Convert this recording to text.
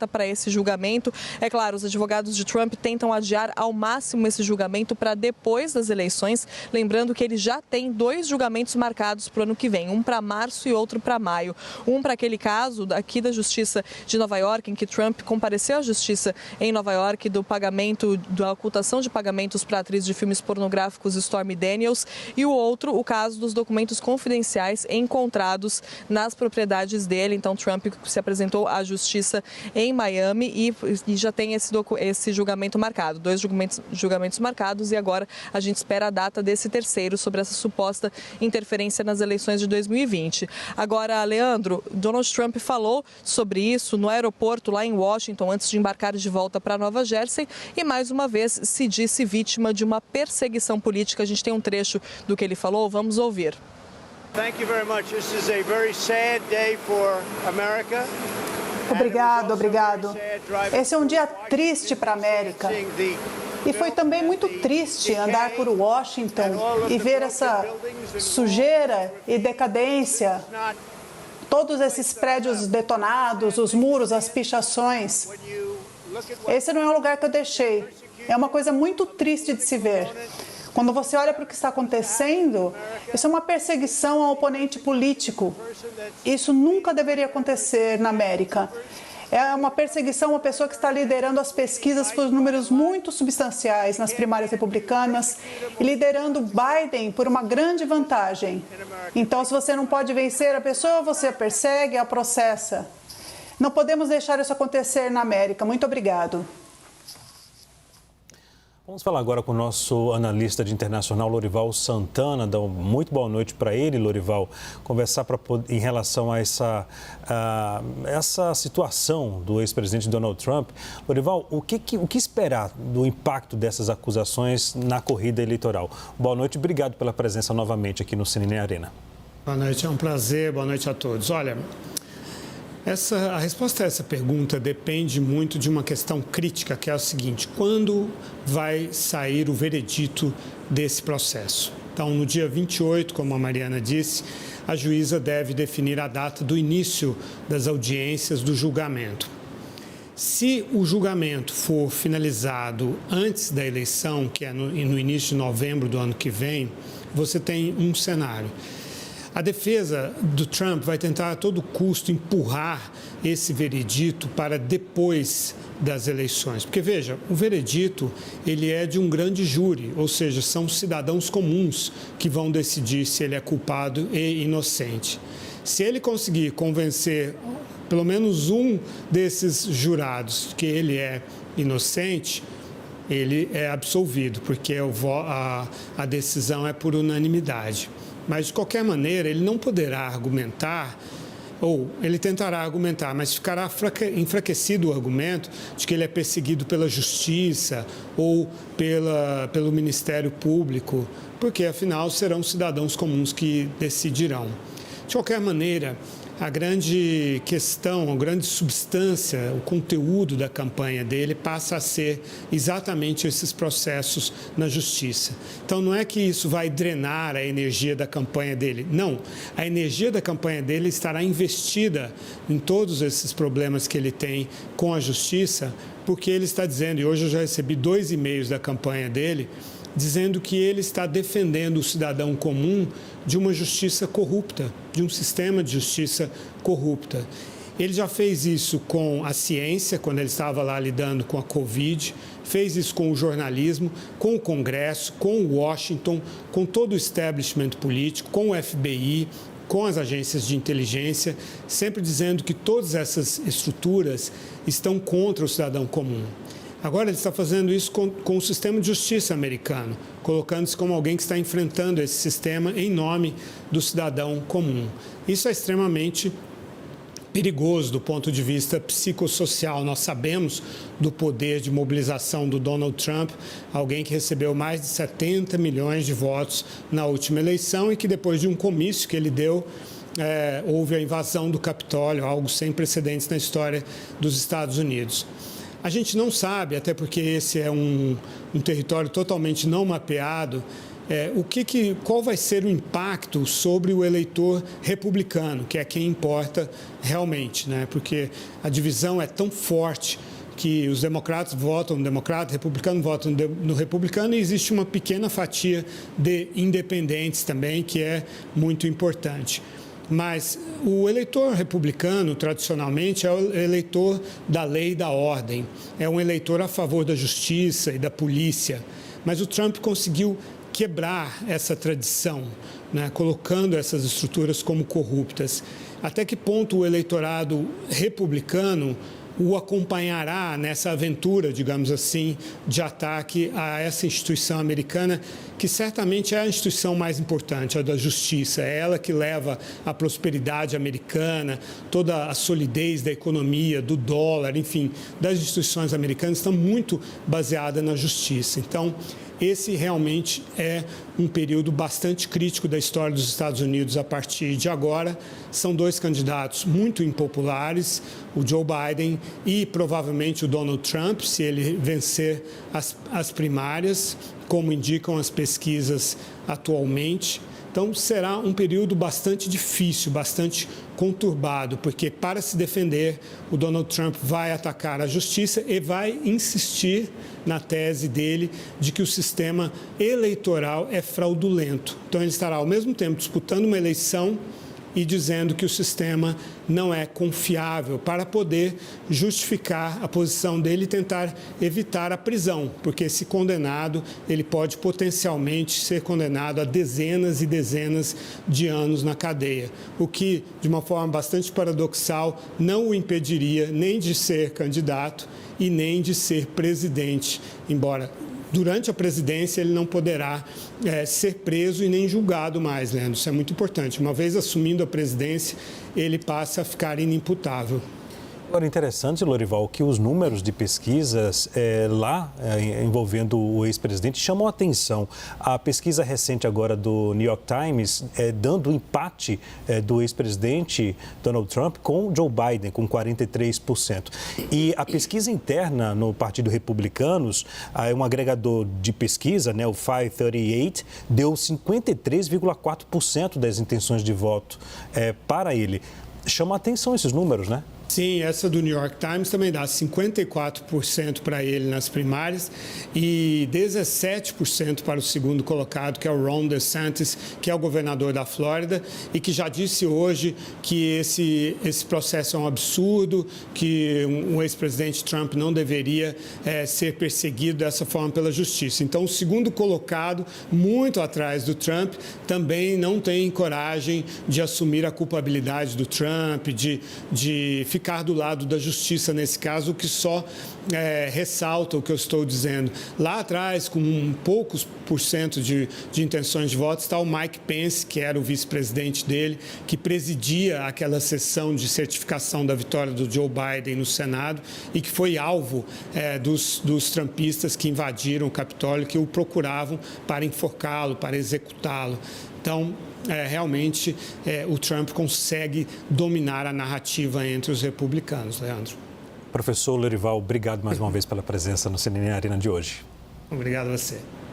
para esse julgamento. É claro, os advogados de Trump tentam adiar ao máximo esse julgamento para depois das eleições, lembrando que ele já tem 2 julgamentos marcados para o ano que vem, um para março e outro para maio. Um para aquele caso aqui da Justiça de Nova York, em que Trump compareceu à Justiça em Nova York do pagamento, da ocultação de pagamentos para a atriz de filmes pornográficos Stormy Daniels, e o outro, o caso dos documentos confidenciais encontrados nas propriedades dele. Então, Trump se apresentou à Justiça em Miami e já tem esse julgamento marcado, 2 julgamentos marcados, e agora a gente espera a data desse terceiro sobre essa suposta interferência nas eleições de 2020. Agora, Leandro, Donald Trump falou sobre isso no aeroporto lá em Washington antes de embarcar de volta para Nova Jersey e mais uma vez se disse vítima de uma perseguição política. A gente tem um trecho do que ele falou, vamos ouvir. Thank you very much. This is a very sad day for America. Obrigado. Esse é um dia triste para a América. E foi também muito triste andar por Washington e ver essa sujeira e decadência, todos esses prédios detonados, os muros, as pichações. Esse não é um lugar que eu deixei. É uma coisa muito triste de se ver. Quando você olha para o que está acontecendo, isso é uma perseguição ao oponente político. Isso nunca deveria acontecer na América. É uma perseguição a uma pessoa que está liderando as pesquisas por números muito substanciais nas primárias republicanas e liderando Biden por uma grande vantagem. Então, se você não pode vencer a pessoa, você a persegue, a processa. Não podemos deixar isso acontecer na América. Muito obrigado. Vamos falar agora com o nosso analista de internacional, Lorival Santana. Dá uma muito boa noite para ele, Lorival. Conversar em relação a essa situação do ex-presidente Donald Trump. Lorival, o que esperar do impacto dessas acusações na corrida eleitoral? Boa noite, obrigado pela presença novamente aqui no CNN Arena. Boa noite, é um prazer. Boa noite a todos. Olha, a resposta a essa pergunta depende muito de uma questão crítica, que é a seguinte: quando vai sair o veredito desse processo? Então, no dia 28, como a Mariana disse, a juíza deve definir a data do início das audiências do julgamento. Se o julgamento for finalizado antes da eleição, que é no início de novembro do ano que vem, você tem um cenário. A defesa do Trump vai tentar a todo custo empurrar esse veredito para depois das eleições. Porque, veja, o veredito ele é de um grande júri, ou seja, são cidadãos comuns que vão decidir se ele é culpado e inocente. Se ele conseguir convencer pelo menos um desses jurados que ele é inocente, ele é absolvido, porque a decisão é por unanimidade. Mas, de qualquer maneira, ele não poderá argumentar, ou ele tentará argumentar, mas ficará enfraquecido o argumento de que ele é perseguido pela justiça ou pelo Ministério Público, porque, afinal, serão cidadãos comuns que decidirão. De qualquer maneira, a grande questão, a grande substância, o conteúdo da campanha dele passa a ser exatamente esses processos na justiça. Então, não é que isso vai drenar a energia da campanha dele. Não, a energia da campanha dele estará investida em todos esses problemas que ele tem com a justiça, porque ele está dizendo, e hoje eu já recebi 2 e-mails da campanha dele, dizendo que ele está defendendo o cidadão comum de uma justiça corrupta, de um sistema de justiça corrupta. Ele já fez isso com a ciência, quando ele estava lá lidando com a Covid, fez isso com o jornalismo, com o Congresso, com o Washington, com todo o establishment político, com o FBI, com as agências de inteligência, sempre dizendo que todas essas estruturas estão contra o cidadão comum. Agora ele está fazendo isso com o sistema de justiça americano, colocando-se como alguém que está enfrentando esse sistema em nome do cidadão comum. Isso é extremamente perigoso do ponto de vista psicossocial. Nós sabemos do poder de mobilização do Donald Trump, alguém que recebeu mais de 70 milhões de votos na última eleição e que depois de um comício que ele deu, houve a invasão do Capitólio, algo sem precedentes na história dos Estados Unidos. A gente não sabe, até porque esse é um território totalmente não mapeado, qual vai ser o impacto sobre o eleitor republicano, que é quem importa realmente, né? Porque a divisão é tão forte que os democratas votam no democrata, republicanos votam no republicano, e existe uma pequena fatia de independentes também, que é muito importante. Mas o eleitor republicano, tradicionalmente, é o eleitor da lei e da ordem, é um eleitor a favor da justiça e da polícia. Mas o Trump conseguiu quebrar essa tradição, né, colocando essas estruturas como corruptas. Até que ponto o eleitorado republicano o acompanhará nessa aventura, digamos assim, de ataque a essa instituição americana, que certamente é a instituição mais importante, a da justiça. É ela que leva a prosperidade americana, toda a solidez da economia, do dólar, enfim, das instituições americanas está muito baseada na justiça. Então, esse realmente é um período bastante crítico da história dos Estados Unidos a partir de agora. São dois candidatos muito impopulares, o Joe Biden e provavelmente o Donald Trump, se ele vencer as primárias, como indicam as pesquisas atualmente. Então, será um período bastante difícil, bastante conturbado, porque para se defender, o Donald Trump vai atacar a justiça e vai insistir na tese dele de que o sistema eleitoral é fraudulento. Então, ele estará, ao mesmo tempo, disputando uma eleição e dizendo que o sistema não é confiável, para poder justificar a posição dele e tentar evitar a prisão, porque se condenado, ele pode potencialmente ser condenado a dezenas e dezenas de anos na cadeia, o que, de uma forma bastante paradoxal, não o impediria nem de ser candidato e nem de ser presidente, embora durante a presidência ele não poderá ser preso e nem julgado mais, Leandro. Isso é muito importante. Uma vez assumindo a presidência, ele passa a ficar inimputável. Agora, interessante, Lorival, que os números de pesquisas envolvendo o ex-presidente chamam a atenção. A pesquisa recente agora do New York Times dando o empate do ex-presidente Donald Trump com Joe Biden, com 43%. E a pesquisa interna no Partido Republicanos, um agregador de pesquisa, né, o 538, deu 53,4% das intenções de voto para ele. Chama a atenção esses números, né? Sim, essa do New York Times também dá 54% para ele nas primárias e 17% para o segundo colocado, que é o Ron DeSantis, que é o governador da Flórida e que já disse hoje que esse processo é um absurdo, que o ex-presidente Trump não deveria ser perseguido dessa forma pela justiça. Então, o segundo colocado, muito atrás do Trump, também não tem coragem de assumir a culpabilidade do Trump, de ficar do lado da justiça nesse caso, o que só ressalta o que eu estou dizendo. Lá atrás, com poucos por cento de intenções de voto, está o Mike Pence, que era o vice-presidente dele, que presidia aquela sessão de certificação da vitória do Joe Biden no Senado e que foi alvo dos trumpistas que invadiram o Capitólio, que o procuravam para enforcá-lo, para executá-lo. Então, realmente, o Trump consegue dominar a narrativa entre os republicanos, Leandro. Professor Lorival, obrigado mais uma vez pela presença no CNN Arena de hoje. Obrigado a você.